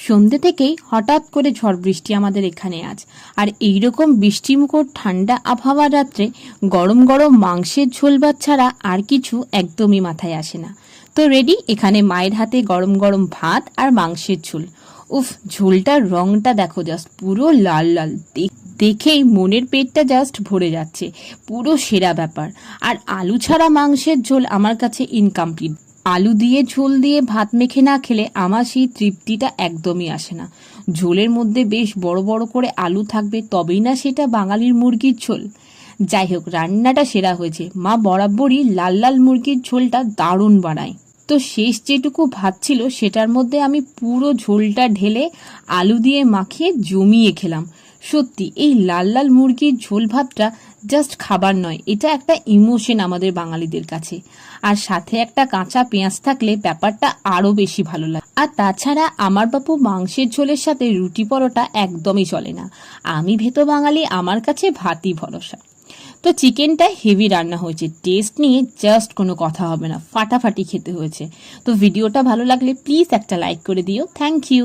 সন্ধ্যে থেকেই হঠাৎ করে ঝড় বৃষ্টি আমাদের এখানে আজ। আর এইরকম বৃষ্টিমুখর ঠান্ডা আবহাওয়ার রাত্রে গরম গরম মাংসের ঝোল ভাত ছাড়া আর কিছু একদমই মাথায় আসে না। তো রেডি এখানে মায়ের হাতে গরম গরম ভাত আর মাংসের ঝোল। উফ, ঝোলটার রংটা দেখো, জাস্ট পুরো লাল লাল, দেখেই মনের পেটটা জাস্ট ভরে যাচ্ছে। পুরো সেরা ব্যাপার। আর আলু ছাড়া মাংসের ঝোল আমার কাছে ইনকমপ্লিট। আলু দিয়ে ঝোল দিয়ে ভাত মেখে না খেলে আমার সেই তৃপ্তিটা একদমই আসে না। ঝোলের মধ্যে বেশ বড় বড় করে আলু থাকবে, তবেই না সেটা বাঙালির মুরগির ঝোল। যাই হোক, রান্নাটা সেরা হয়েছে। মা বরাবরই লাল লাল মুরগির ঝোলটা দারুণ বানায়। তো শেষ যেটুকু ভাত ছিল সেটার মধ্যে আমি পুরো ঝোলটা ঢেলে আলু দিয়ে মাখিয়ে জমিয়ে খেলাম। সত্যি এই লাল লাল মুরগির ঝোল ভাতটা জাস্ট খাবার নয়, এটা একটা ইমোশন আমাদের বাঙালিদের কাছে। আর সাথে একটা কাঁচা পেঁয়াজ থাকলে ব্যাপারটা আরো বেশি ভালো লাগে। আর তাছাড়া আমার বাপু মাংসের ঝোলের সাথে রুটি পরোটা একদমই চলে না। আমি ভেতো বাঙালি, আমার কাছে ভাতই ভরসা। তো চিকেনটা হেভি রান্না হয়েছে, টেস্ট নিয়ে জাস্ট কোনো কথা হবে না, ফাটাফাটি খেতে হয়েছে। তো ভিডিওটা ভালো লাগলে প্লিজ একটা লাইক করে দিও। Thank you.